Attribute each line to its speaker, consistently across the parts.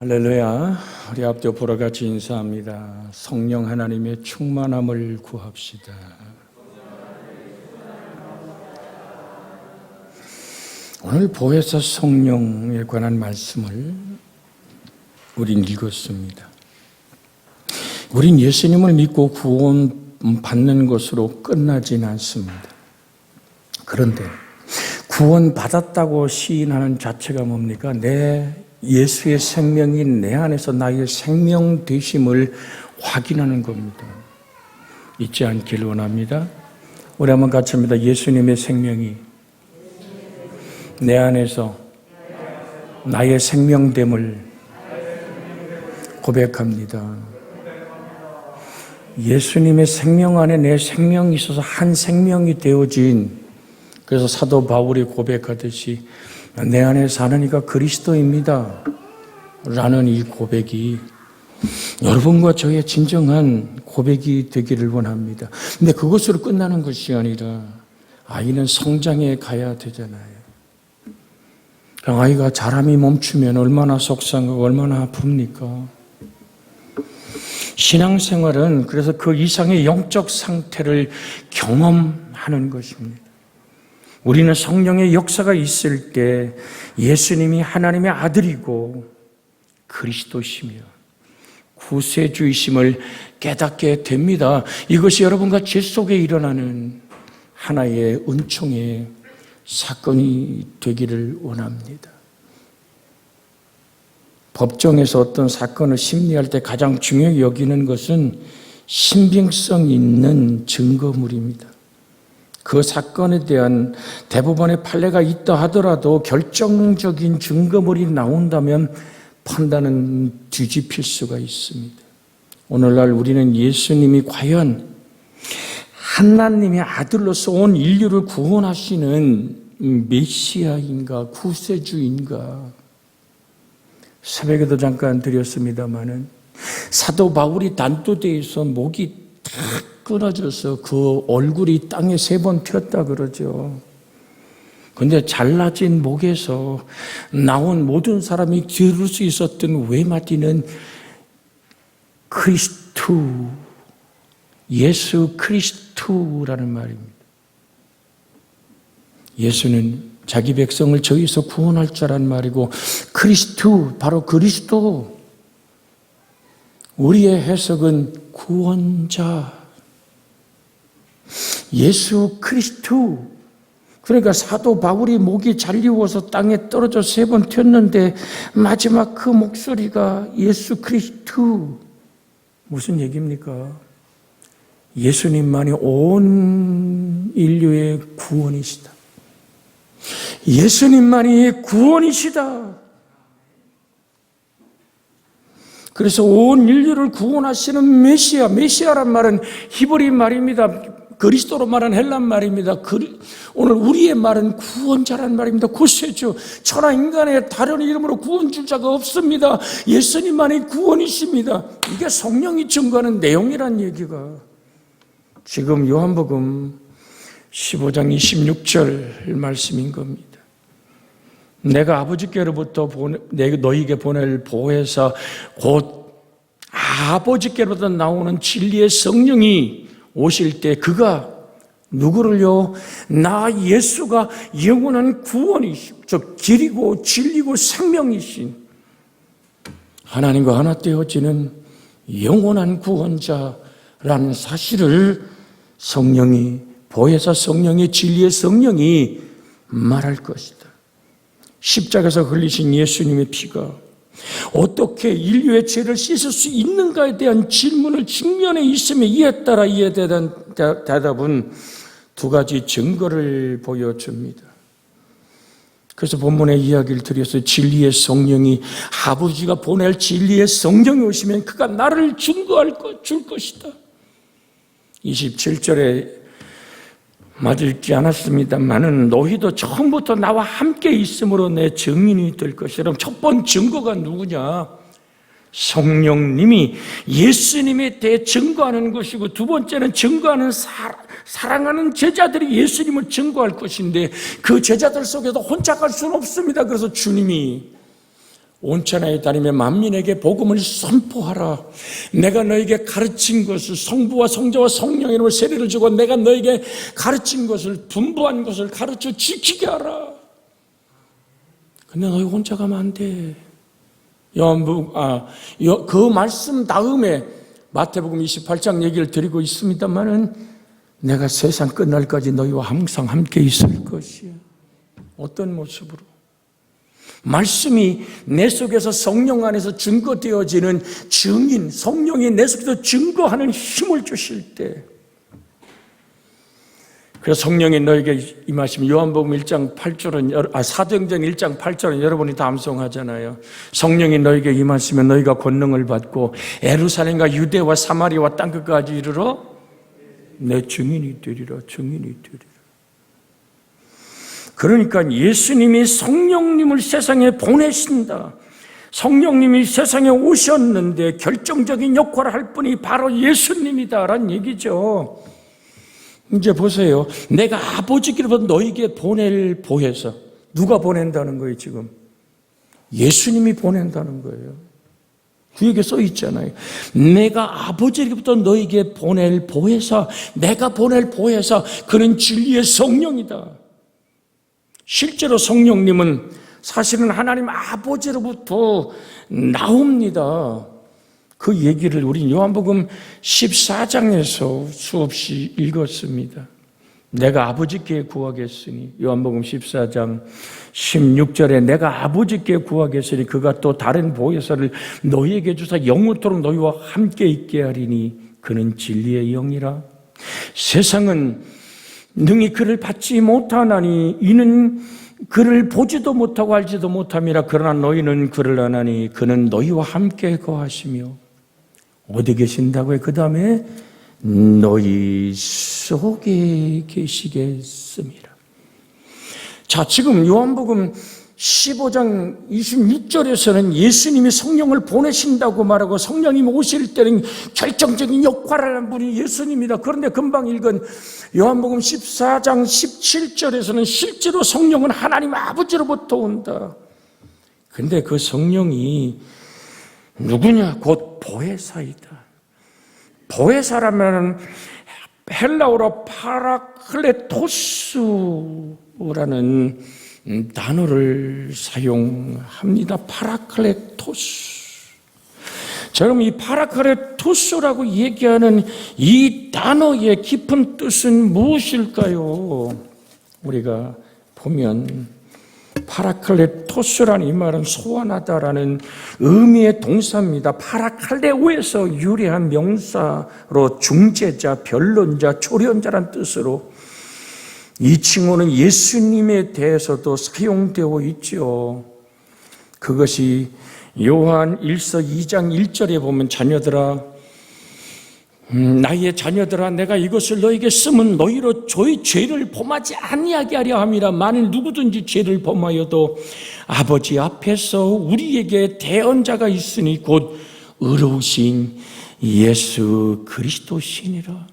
Speaker 1: 할렐루야. 우리 앞뒤 보러 같이 인사합니다. 성령 하나님의 충만함을 구합시다. 오늘 보혜사 성령에 관한 말씀을 우린 읽었습니다. 우린 예수님을 믿고 구원 받는 것으로 끝나진 않습니다. 그런데 구원 받았다고 시인하는 자체가 뭡니까? 예수의 생명이 내 안에서 나의 생명 되심을 확인하는 겁니다. 잊지 않길 원합니다. 우리 한번 같이 합니다. 예수님의 생명이 내 안에서 나의 생명됨을 고백합니다. 예수님의 생명 안에 내 생명이 있어서 한 생명이 되어진, 그래서 사도 바울이 고백하듯이 내 안에 사는 이가 그리스도입니다 라는 이 고백이 여러분과 저의 진정한 고백이 되기를 원합니다. 근데 그것으로 끝나는 것이 아니라 아이는 성장해 가야 되잖아요. 아이가 자람이 멈추면 얼마나 속상하고 얼마나 아픕니까? 신앙생활은 그래서 그 이상의 영적 상태를 경험하는 것입니다. 우리는 성령의 역사가 있을 때 예수님이 하나님의 아들이고 그리스도시며 구세주이심을 깨닫게 됩니다. 이것이 여러분과 제 속에 일어나는 하나의 은총의 사건이 되기를 원합니다. 법정에서 어떤 사건을 심리할 때 가장 중요히 여기는 것은 신빙성 있는 증거물입니다. 그 사건에 대한 대법원의 판례가 있다 하더라도 결정적인 증거물이 나온다면 판단은 뒤집힐 수가 있습니다. 오늘날 우리는 예수님이 과연 하나님의 아들로서 온 인류를 구원하시는 메시아인가 구세주인가, 새벽에도 잠깐 드렸습니다마는 사도 바울이 단도대에서 목이 탁 끊어져서 그 얼굴이 땅에 3번 튀었다 그러죠. 그런데 잘라진 목에서 나온 모든 사람이 들을 수 있었던 외마디는 그리스도, 예수 그리스도라는 말입니다. 예수는 자기 백성을 저기서 구원할 자란 말이고, 그리스도, 바로 그리스도. 우리의 해석은 구원자, 예수 그리스도. 그러니까 사도 바울이 목이 잘리워서 땅에 떨어져 3번 튀었는데 마지막 그 목소리가 예수 그리스도. 무슨 얘기입니까? 예수님만이 온 인류의 구원이시다. 예수님만이 구원이시다. 그래서 온 인류를 구원하시는 메시아란 말은 히브리 말입니다. 그리스도로 말한 헬란 말입니다. 오늘 우리의 말은 구원자란 말입니다. 구세주, 천하 인간의 다른 이름으로 구원 줄 자가 없습니다. 예수님만이 구원이십니다. 이게 성령이 증거하는 내용이란 얘기가 지금 요한복음 15장 26절 말씀인 겁니다. 내가 아버지께로부터 너희에게 보낼 보혜사 곧 아버지께로부터 나오는 진리의 성령이 오실 때 그가 누구를요? 나 예수가 영원한 구원이시고 즉 길이고 진리고 생명이신 하나님과 하나 되어지는 영원한 구원자라는 사실을 성령이, 보혜사 성령의 진리의 성령이 말할 것이다. 십자가에서 흘리신 예수님의 피가 어떻게 인류의 죄를 씻을 수 있는가에 대한 질문을 직면해 있으며 이에 따라 이에 대한 대답은 2가지 증거를 보여줍니다. 그래서 본문의 이야기를 드려서 진리의 성령이, 아버지가 보낼 진리의 성령이 오시면 그가 나를 증거할 줄 것이다. 27절에 맞을지 않았습니다만은 너희도 처음부터 나와 함께 있음으로 내 증인이 될 것이라. 첫 번째 증거가 누구냐? 성령님이 예수님에 대해 증거하는 것이고, 두 번째는 증거하는 사랑하는 제자들이 예수님을 증거할 것인데 그 제자들 속에서 혼자 갈 수는 없습니다. 그래서 주님이 온천하에 다니며 만민에게 복음을 선포하라. 내가 너에게 가르친 것을, 성부와 성자와 성령의 이름으로 세례를 주고 내가 너에게 가르친 것을, 분부한 것을 가르쳐 지키게 하라. 근데 너희 혼자 가면 안 돼. 그 말씀 다음에 마태복음 28장 얘기를 드리고 있습니다만은 내가 세상 끝날까지 너희와 항상 함께 있을 것이야. 어떤 모습으로? 말씀이 내 속에서 성령 안에서 증거되어지는 증인, 성령이 내 속에서 증거하는 힘을 주실 때, 그래서 성령이 너에게 임하시면 요한복음 1장 8절은 사도행전 1장 8절은 여러분이 다 암송하잖아요. 성령이 너에게 임하시면 너희가 권능을 받고 예루살렘과 유대와 사마리아와 땅끝까지 이르러 내 증인이 되리라. 증인이 되리라. 그러니까 예수님이 성령님을 세상에 보내신다. 성령님이 세상에 오셨는데 결정적인 역할을 할 분이 바로 예수님이다라는 얘기죠. 이제 보세요. 내가 아버지께로부터 너에게 보낼 보혜사. 누가 보낸다는 거예요 지금? 예수님이 보낸다는 거예요. 뒤에 써 있잖아요. 내가 아버지께로부터 너에게 보낼 보혜사. 내가 보낼 보혜사. 그는 진리의 성령이다. 실제로 성령님은 사실은 하나님 아버지로부터 나옵니다. 그 얘기를 우리 요한복음 14장에서 수없이 읽었습니다. 내가 아버지께 구하겠으니, 요한복음 14장 16절에 내가 아버지께 구하겠으니 그가 또 다른 보혜사를 너희에게 주사 영원토록 너희와 함께 있게 하리니 그는 진리의 영이라. 세상은 능히 그를 받지 못하나니 이는 그를 보지도 못하고 알지도 못함이라. 그러나 너희는 그를 아나니 그는 너희와 함께 거하시며. 어디 계신다고요? 그 다음에 너희 속에 계시겠습니다. 자, 지금 요한복음 15장 26절에서는 예수님이 성령을 보내신다고 말하고 성령님이 오실 때는 결정적인 역할을 하는 분이 예수님이다. 그런데 금방 읽은 요한복음 14장 17절에서는 실제로 성령은 하나님 아버지로부터 온다. 근데 그 성령이 누구냐? 곧 보혜사이다. 보혜사라면 헬라어로 파라클레토스라는 단어를 사용합니다. 파라클레토스. 자, 그럼 이 파라클레토스라고 얘기하는 이 단어의 깊은 뜻은 무엇일까요? 우리가 보면 파라클레토스라는 이 말은 소환하다라는 의미의 동사입니다. 파라칼레오에서 유래한 명사로 중재자, 변론자, 조련자란 뜻으로 이 칭호는 예수님에 대해서도 사용되어 있죠. 그것이 요한 1서 2장 1절에 보면 자녀들아, 나의 자녀들아, 내가 이것을 너에게 쓰면 너희로 저희 죄를 범하지 아니하게 하려 함이라. 만일 누구든지 죄를 범하여도 아버지 앞에서 우리에게 대언자가 있으니 곧 의로우신 예수 그리스도시니라.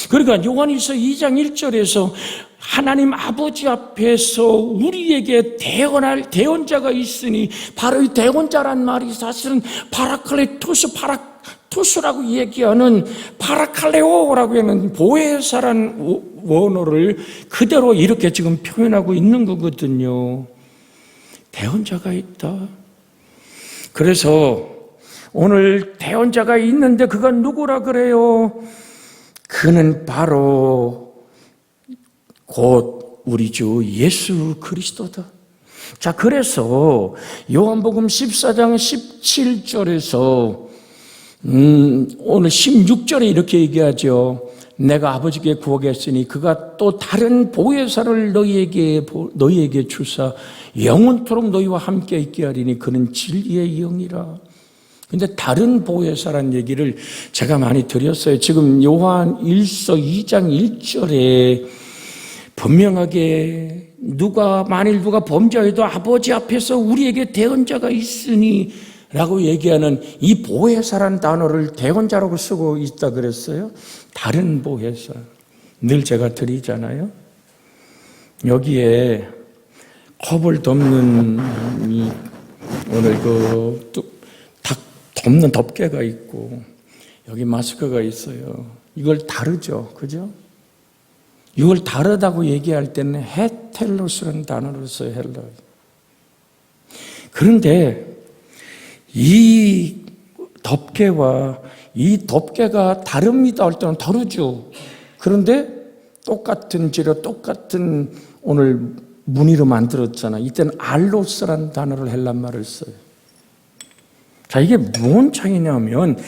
Speaker 1: 그러니까 요한일서 2장 1절에서 하나님 아버지 앞에서 우리에게 대언할 대언자가 있으니, 바로 이 대언자란 말이 사실은 파라클레토스라고 얘기하는 파라칼레오라고 하는 보혜사란 원어를 그대로 이렇게 지금 표현하고 있는 거거든요. 대언자가 있다. 그래서 오늘 대언자가 있는데 그건 누구라 그래요? 그는 바로 곧 우리 주 예수 그리스도다. 자, 그래서 요한복음 14장 17절에서 오늘 16절에 이렇게 얘기하죠. 내가 아버지께 구하겠으니 그가 또 다른 보혜사를 너희에게 주사 영원토록 너희와 함께 있게 하리니 그는 진리의 영이라. 근데 다른 보혜사라는 얘기를 제가 많이 드렸어요. 지금 요한 1서 2장 1절에 분명하게 만일 누가 범죄하여도 아버지 앞에서 우리에게 대언자가 있으니 라고 얘기하는 이 보혜사란 단어를 대언자라고 쓰고 있다 그랬어요. 다른 보혜사. 늘 제가 드리잖아요. 여기에 컵을 덮는 이 오늘 닭 덮는 덮개가 있고 여기 마스크가 있어요. 이걸 다르죠, 그죠? 이걸 다르다고 얘기할 때는 헤텔로스라는 단어를 써요, 헬라. 그런데 이 덮개와 이 덮개가 다릅니다 할 때는 다르죠. 그런데 똑같은 재료, 똑같은 오늘 무늬로 만들었잖아. 이때는 알로스라는 단어를 헬란 말을 써요. 자, 이게 무슨 차이냐면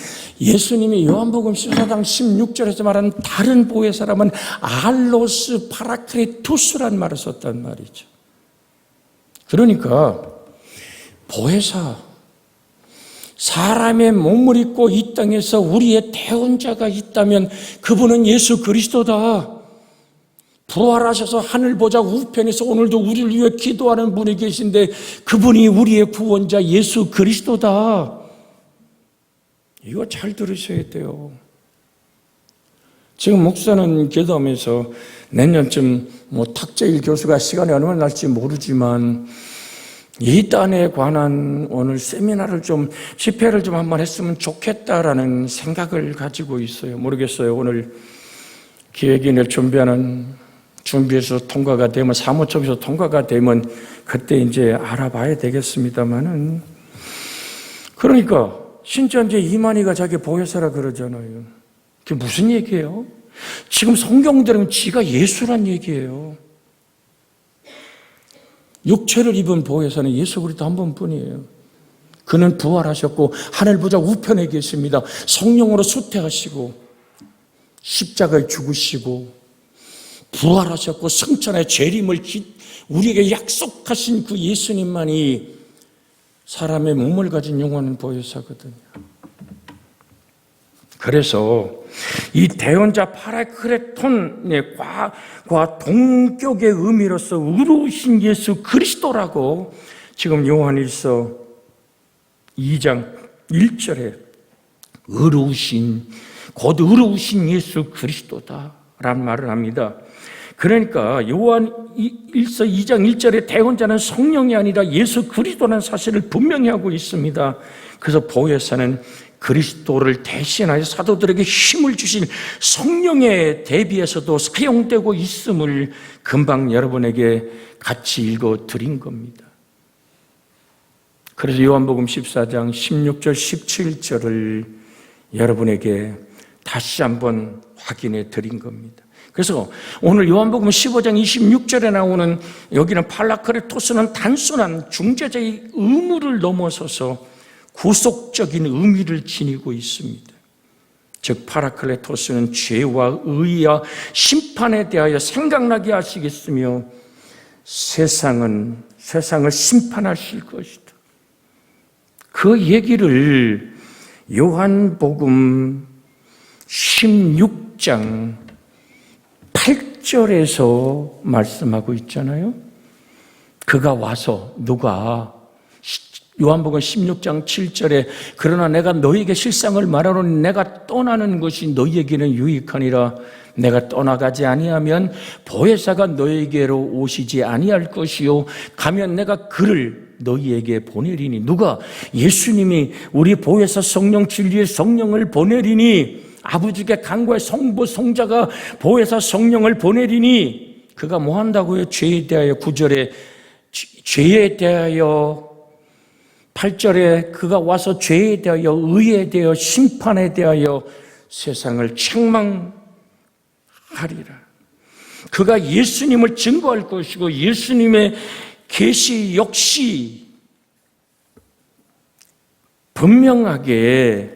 Speaker 1: 예수님이 요한복음 14장 16절에서 말하는 다른 보혜사람은 알로스 파라크레투스라는 말을 썼단 말이죠. 그러니까 보혜사, 사람의 몸을 입고 이 땅에서 우리의 대언자가 있다면 그분은 예수 그리스도다. 부활하셔서 하늘 보좌 우편에서 오늘도 우리를 위해 기도하는 분이 계신데 그분이 우리의 구원자 예수 그리스도다. 이거 잘 들으셔야 돼요. 지금 목사는 기도하면서 내년쯤 탁재일 교수가 시간이 얼마나 날지 모르지만 이 땅에 관한 오늘 세미나를 집회를 한번 했으면 좋겠다라는 생각을 가지고 있어요. 모르겠어요. 오늘 기획인을 준비해서 통과가 되면, 사무총에서 통과가 되면 그때 이제 알아봐야 되겠습니다만은. 그러니까 신천지 이만희가 자기 보혜사라 그러잖아요. 그게 무슨 얘기예요? 지금 성경대로는 지가 예수란 얘기예요. 육체를 입은 보혜사는 예수 그리스도 한 번뿐이에요. 그는 부활하셨고 하늘 보좌 우편에 계십니다. 성령으로 수태하시고 십자가에 죽으시고 부활하셨고 승천의 재림을 우리에게 약속하신 그 예수님만이 사람의 몸을 가진 영원한 보혜사거든요. 그래서 이 대언자 파라크레톤의 과 동격의 의미로서 의로우신 예수 그리스도라고 지금 요한일서 2장 1절에 곧 의로우신 예수 그리스도다라는 말을 합니다. 그러니까 요한일서 2장 1절에 대언자는 성령이 아니라 예수 그리스도라는 사실을 분명히 하고 있습니다. 그래서 보혜사는 그리스도를 대신하여 사도들에게 힘을 주신 성령에 대비해서도 사용되고 있음을 금방 여러분에게 같이 읽어 드린 겁니다. 그래서 요한복음 14장 16절 17절을 여러분에게 다시 한번 확인해 드린 겁니다. 그래서 오늘 요한복음 15장 26절에 나오는 여기는 파라크레토스는 단순한 중재자의 의무를 넘어서서 구속적인 의미를 지니고 있습니다. 즉 파라클레토스는 죄와 의와 심판에 대하여 생각나게 하시겠으며 세상을 심판하실 것이다. 그 얘기를 요한복음 16장 8절에서 말씀하고 있잖아요. 그가 와서 요한복음 16장 7절에 그러나 내가 너희에게 실상을 말하노니 내가 떠나는 것이 너희에게는 유익하니라. 내가 떠나가지 아니하면 보혜사가 너희에게로 오시지 아니할 것이요 가면 내가 그를 너희에게 보내리니. 누가? 예수님이 우리 보혜사 성령, 진리의 성령을 보내리니, 아버지께 간구의 성부 성자가 보혜사 성령을 보내리니. 그가 뭐 한다고요? 죄에 대하여 9절에 죄에 대하여, 8절에 그가 와서 죄에 대하여, 의에 대하여, 심판에 대하여 세상을 책망하리라. 그가 예수님을 증거할 것이고 예수님의 계시 역시 분명하게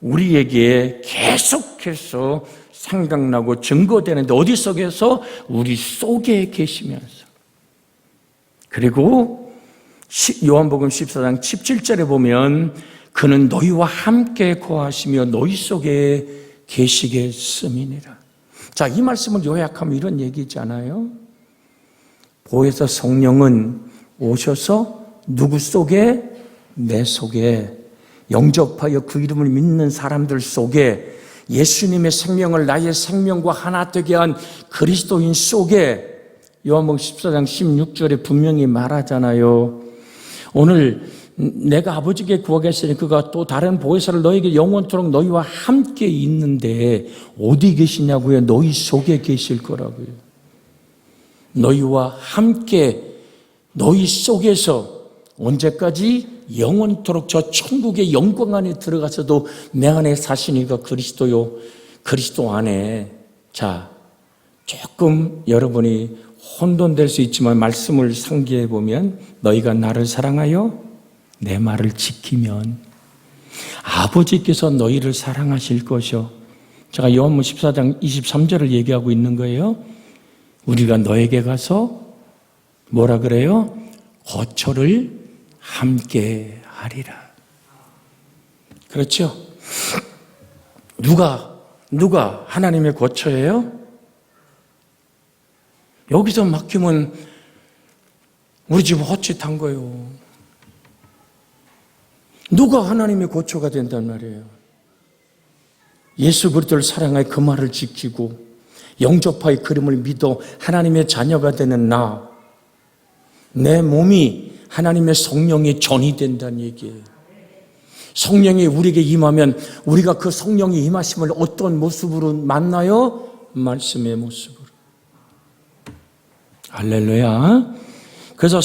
Speaker 1: 우리에게 계속해서 생각나고 증거되는데, 어디 속에서? 우리 속에 계시면서. 그리고 요한복음 14장 17절에 보면 그는 너희와 함께 거하시며 너희 속에 계시겠음이니라. 자, 이 말씀을 요약하면 이런 얘기잖아요. 보혜사 성령은 오셔서 누구 속에? 내 속에, 영접하여 그 이름을 믿는 사람들 속에, 예수님의 생명을 나의 생명과 하나 되게 한 그리스도인 속에, 요한복음 14장 16절에 분명히 말하잖아요. 오늘 내가 아버지께 구하겠으니 그가 또 다른 보혜사를 너에게 영원토록 너희와 함께 있는데 어디 계시냐고요? 너희 속에 계실 거라고요. 너희와 함께 너희 속에서 언제까지? 영원토록 저 천국의 영광 안에 들어가서도 내 안에 사시니까 그리스도요. 그리스도 안에. 자, 조금 여러분이 혼돈될 수 있지만 말씀을 상기해 보면 너희가 나를 사랑하여 내 말을 지키면 아버지께서 너희를 사랑하실 것이요. 제가 요한복음 14장 23절을 얘기하고 있는 거예요. 우리가 너에게 가서 뭐라 그래요? 거처를 함께 하리라. 그렇죠? 누가 하나님의 거처예요? 여기서 맡기면 우리 집 헛짓한 거예요. 누가 하나님의 거처가 된단 말이에요? 예수 그리스도를 사랑하여 그 말을 지키고 영접하여 그림을 믿어 하나님의 자녀가 되는 나, 내 몸이 하나님의 성령의 전이 된다는 얘기예요. 성령이 우리에게 임하면 우리가 그 성령이 임하심을 어떤 모습으로 만나요? 말씀의 모습으로. 할렐루야. 그래서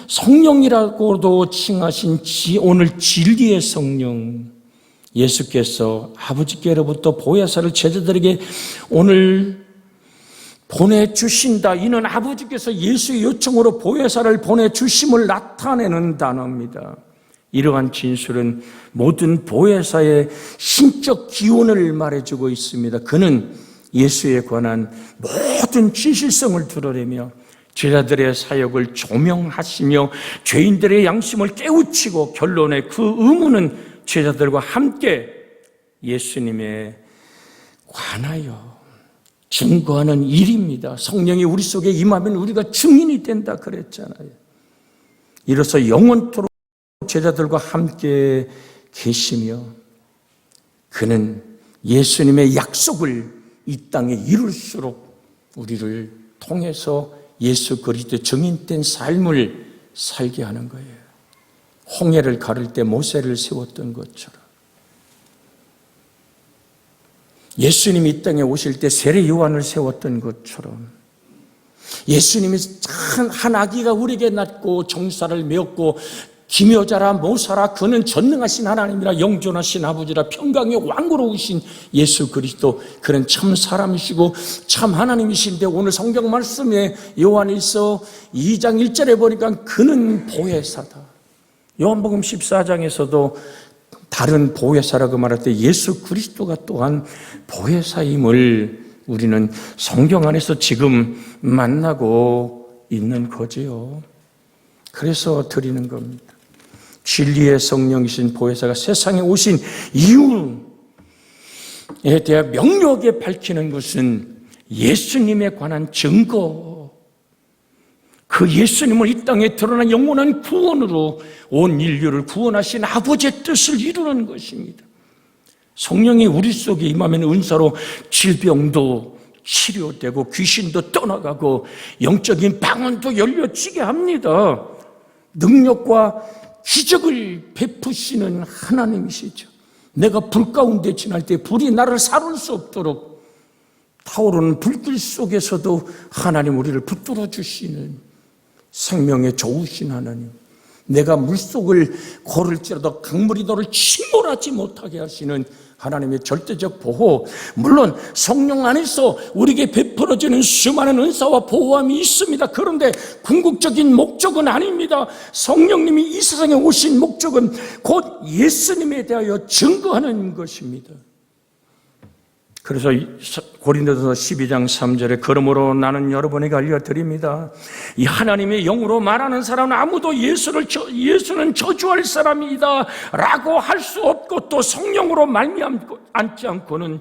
Speaker 1: 성령이라고도 칭하신 오늘 진리의 성령, 예수께서 아버지께로부터 보혜사를 제자들에게 오늘 보내주신다. 이는 아버지께서 예수의 요청으로 보혜사를 보내주심을 나타내는 단어입니다. 이러한 진술은 모든 보혜사의 신적 기원을 말해주고 있습니다. 그는 예수에 관한 모든 진실성을 드러내며 제자들의 사역을 조명하시며 죄인들의 양심을 깨우치고 결론에 그 의무는 제자들과 함께 예수님에 관하여 증거하는 일입니다. 성령이 우리 속에 임하면 우리가 증인이 된다 그랬잖아요. 이로써 영원토록 제자들과 함께 계시며 그는 예수님의 약속을 이 땅에 이룰수록 우리를 통해서 예수 그리스도의 증인된 삶을 살게 하는 거예요. 홍해를 가를 때 모세를 세웠던 것처럼 예수님이 이 땅에 오실 때 세례 요한을 세웠던 것처럼 예수님이 한 아기가 우리에게 낳고 정사를 메었고 기묘자라 모사라 그는 전능하신 하나님이라 영존하신 아버지라 평강의 왕으로우신 예수 그리스도, 그는 참 사람이시고 참 하나님이신데 오늘 성경 말씀에 요한일서 2장 1절에 보니까 그는 보혜사다. 요한복음 14장에서도 다른 보혜사라고 말할 때 예수 그리스도가 또한 보혜사임을 우리는 성경 안에서 지금 만나고 있는 거지요. 그래서 드리는 겁니다. 진리의 성령이신 보혜사가 세상에 오신 이유에 대해 명료하게 밝히는 것은 예수님에 관한 증거, 그 예수님을 이 땅에 드러난 영원한 구원으로 온 인류를 구원하신 아버지의 뜻을 이루는 것입니다. 성령이 우리 속에 임하면 은사로 질병도 치료되고 귀신도 떠나가고 영적인 방언도 열려지게 합니다. 능력과 기적을 베푸시는 하나님이시죠. 내가 불 가운데 지날 때 불이 나를 사를 수 없도록 타오르는 불길 속에서도 하나님 우리를 붙들어 주시는 생명의 좋으신 하나님, 내가 물속을 걸을지라도 강물이 너를 침몰하지 못하게 하시는 하나님의 절대적 보호, 물론 성령 안에서 우리에게 베풀어지는 수많은 은사와 보호함이 있습니다. 그런데 궁극적인 목적은 아닙니다. 성령님이 이 세상에 오신 목적은 곧 예수님에 대하여 증거하는 것입니다. 그래서 고린도전서 12장 3절에 그러므로 나는 여러분에게 알려드립니다. 이 하나님의 영으로 말하는 사람은 아무도 예수는 저주할 사람이다 라고 할 수 없고 또 성령으로 말미암지 않고는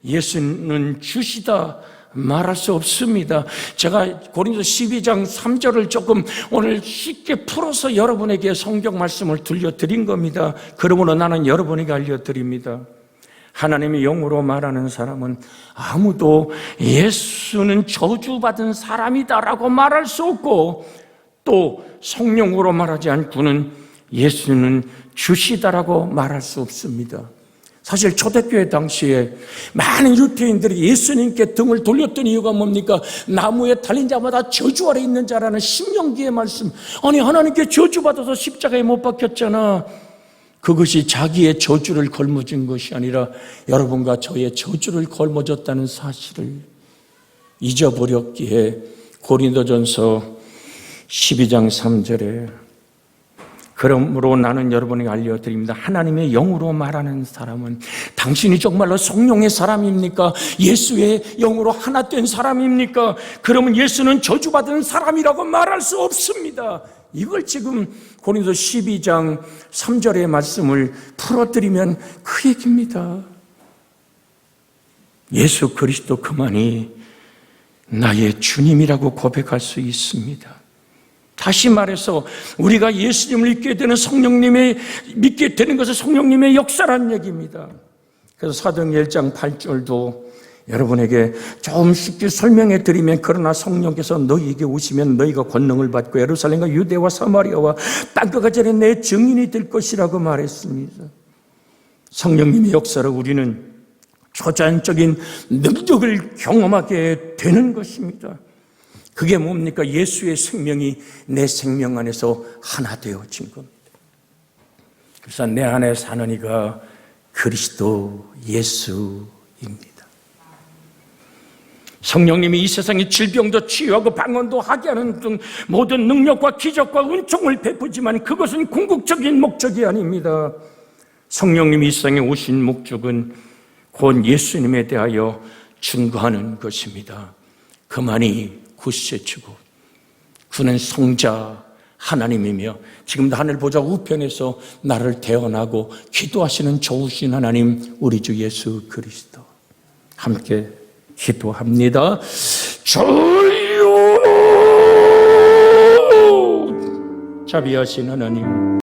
Speaker 1: 예수는 주시다 말할 수 없습니다. 제가 고린도서 12장 3절을 조금 오늘 쉽게 풀어서 여러분에게 성경 말씀을 들려드린 겁니다. 그러므로 나는 여러분에게 알려드립니다. 하나님의 영으로 말하는 사람은 아무도 예수는 저주받은 사람이다라고 말할 수 없고 또 성령으로 말하지 않고는 예수는 주시다라고 말할 수 없습니다. 사실 초대교회 당시에 많은 유대인들이 예수님께 등을 돌렸던 이유가 뭡니까? 나무에 달린 자마다 저주 아래 있는 자라는 신명기의 말씀. 아니, 하나님께 저주받아서 십자가에 못 박혔잖아. 그것이 자기의 저주를 걸머쥔 것이 아니라 여러분과 저의 저주를 걸머졌다는 사실을 잊어버렸기에 고린도전서 12장 3절에 그러므로 나는 여러분에게 알려드립니다. 하나님의 영으로 말하는 사람은 당신이 정말로 성령의 사람입니까? 예수의 영으로 하나 된 사람입니까? 그러면 예수는 저주받은 사람이라고 말할 수 없습니다. 이걸 지금 고린도 12장 3절의 말씀을 풀어드리면 그 얘기입니다. 예수 그리스도 그만이 나의 주님이라고 고백할 수 있습니다. 다시 말해서 우리가 예수님을 믿게 되는 것은 성령님의 역사라는 얘기입니다. 그래서 사도행전 1장 8절도 여러분에게 좀 쉽게 설명해 드리면 그러나 성령께서 너희에게 오시면 너희가 권능을 받고 예루살렘과 유대와 사마리아와 땅끝까지 전에 내 증인이 될 것이라고 말했습니다. 성령님의 역사로 우리는 초자연적인 능력을 경험하게 되는 것입니다. 그게 뭡니까? 예수의 생명이 내 생명 안에서 하나 되어진 겁니다. 그래서 내 안에 사는 이가 그리스도 예수입니다. 성령님이 이 세상의 질병도 치유하고 방언도 하게 하는 등 모든 능력과 기적과 은총을 베푸지만 그것은 궁극적인 목적이 아닙니다. 성령님이 이 세상에 오신 목적은 곧 예수님에 대하여 증거하는 것입니다. 그만이 굳세추고 그는 성자 하나님이며 지금도 하늘 보좌 우편에서 나를 대언하고 기도하시는 좋으신 하나님 우리 주 예수 그리스도 함께 기도합니다. 주여 자비하신 하나님